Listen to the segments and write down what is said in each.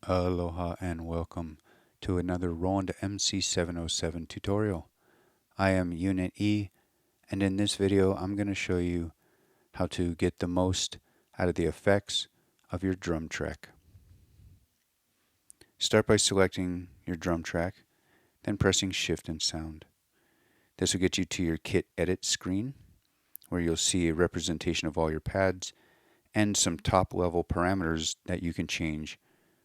Aloha and welcome to another Roland MC-707 tutorial. I am Unit E, and in this video I'm going to show you how to get the most out of the effects of your drum track. Start by selecting your drum track, then pressing Shift and Sound. This will get you to your kit edit screen, where you'll see a representation of all your pads and some top level parameters that you can change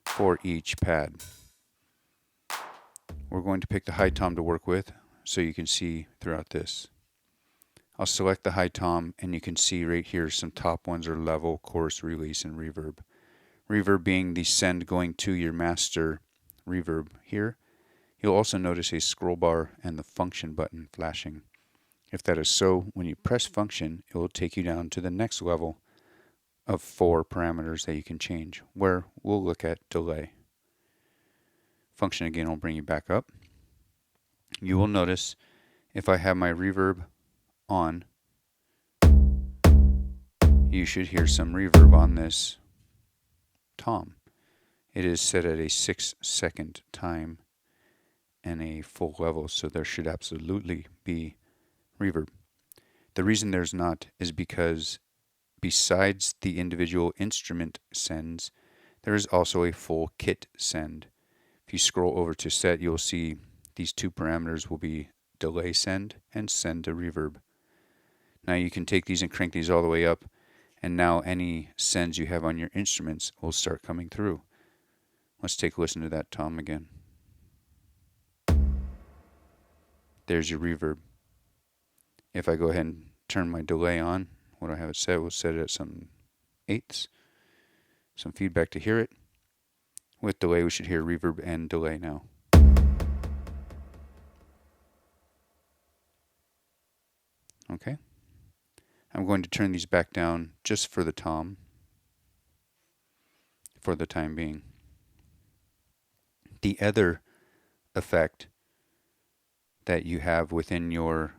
for each pad. We're going to pick the high tom to work with so you can see throughout this. I'll select the high tom and you can see right here some top ones are level, chorus, release, and reverb. Reverb being the send going to your master reverb here. You'll also notice a scroll bar and the function button flashing. If that is so, when you press function, it will take you down to the next level of 4 parameters that you can change, where we'll look at delay. Function again will bring you back up. You will notice if I have my reverb on, you should hear some reverb on this tom. It is set at a 6-second time and a full level, so there should absolutely be reverb. The reason there's not is because besides the individual instrument sends, there is also a full kit send. If you scroll over to set, you'll see these 2 parameters will be delay send and send to reverb. Now you can take these and crank these all the way up, and now any sends you have on your instruments will start coming through. Let's take a listen to that tom again. There's your reverb. If I go ahead and turn my delay on, what I have it set, we'll set it at some 8ths. Some feedback to hear it. With delay, we should hear reverb and delay now. Okay. I'm going to turn these back down just for the tom for the time being. The other effect that you have within your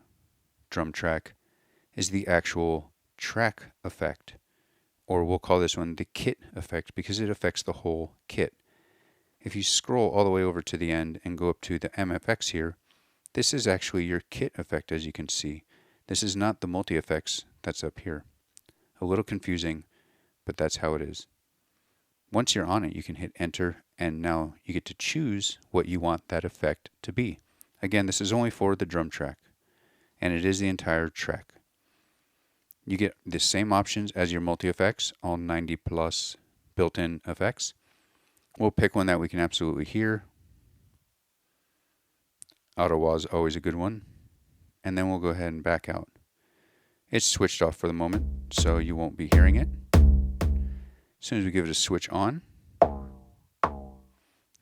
drum track is the actual track effect, or we'll call this one the kit effect because it affects the whole kit. If you scroll all the way over to the end and go up to the MFX here, this is actually your kit effect, as you can see. This is not the multi-effects that's up here. A little confusing, but that's how it is. Once you're on it, you can hit enter, and now you get to choose what you want that effect to be. Again, this is only for the drum track, and it is the entire track. You get the same options as your multi-effects, all 90 plus built-in effects. We'll pick one that we can absolutely hear. Auto wah is always a good one. And then we'll go ahead and back out. It's switched off for the moment, so you won't be hearing it. As soon as we give it a switch on,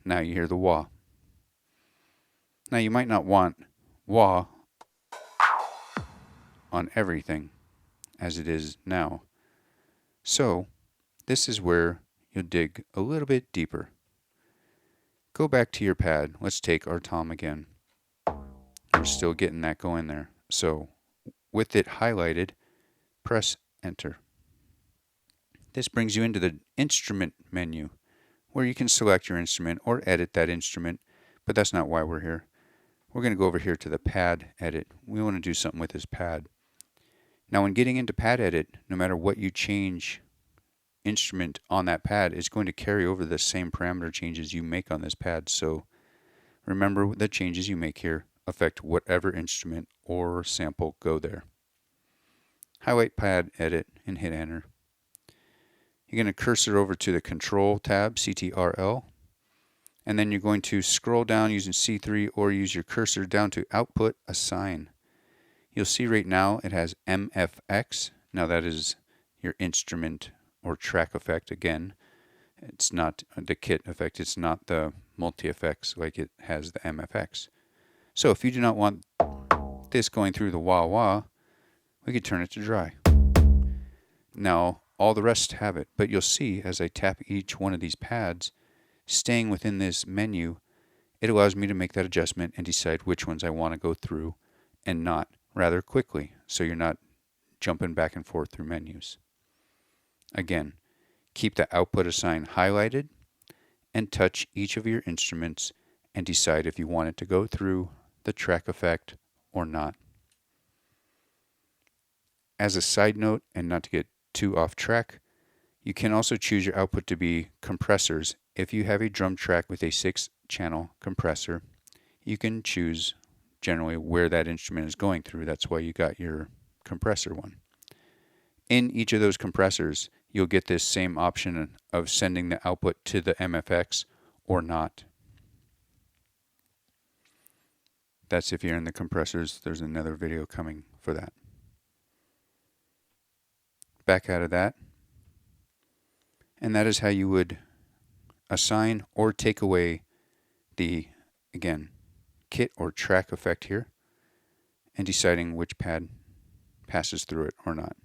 now you hear the wah. Now you might not want wah on everything as it is now. So this is where you'll dig a little bit deeper. Go back to your pad. Let's take our tom again. We're still getting that going there. So with it highlighted, press enter. This brings you into the instrument menu where you can select your instrument or edit that instrument, but that's not why we're here. We're going to go over here to the pad edit. We want to do something with this pad. Now when getting into pad edit, no matter what you change instrument on that pad, is going to carry over the same parameter changes you make on this pad. So remember, the changes you make here affect whatever instrument or sample go there. Highlight pad edit and hit enter. You're going to cursor over to the control tab, CTRL, and then you're going to scroll down using C3 or use your cursor down to output assign. You'll see right now it has MFX. Now that is your instrument or track effect again. It's not the kit effect, it's not the multi-effects like it has the MFX. So if you do not want this going through the wah wah, we could turn it to dry. Now all the rest have it, but you'll see as I tap each one of these pads, staying within this menu, it allows me to make that adjustment and decide which ones I want to go through and not rather quickly, so you're not jumping back and forth through menus. Again, keep the output assign highlighted and touch each of your instruments and decide if you want it to go through the track effect or not. As a side note, and not to get too off track, you can also choose your output to be compressors. If you have a drum track with a 6-channel compressor, you can choose generally where that instrument is going through. That's why you got your compressor one. In each of those compressors, you'll get this same option of sending the output to the MFX or not. That's if you're in the compressors. There's another video coming for that. Back out of that. And that is how you would assign or take away the, again, kit or track effect here, and deciding which pad passes through it or not.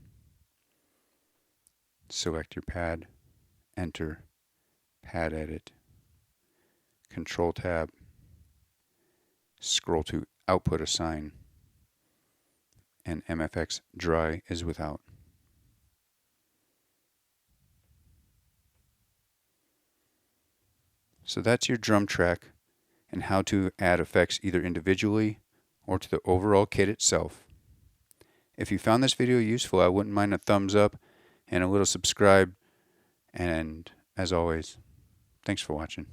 Select your pad, enter, pad edit, control tab, scroll to output assign, and MFX dry is without. So that's your drum track and how to add effects either individually or to the overall kit itself. If you found this video useful, I wouldn't mind a thumbs up and a little subscribe. And as always, thanks for watching.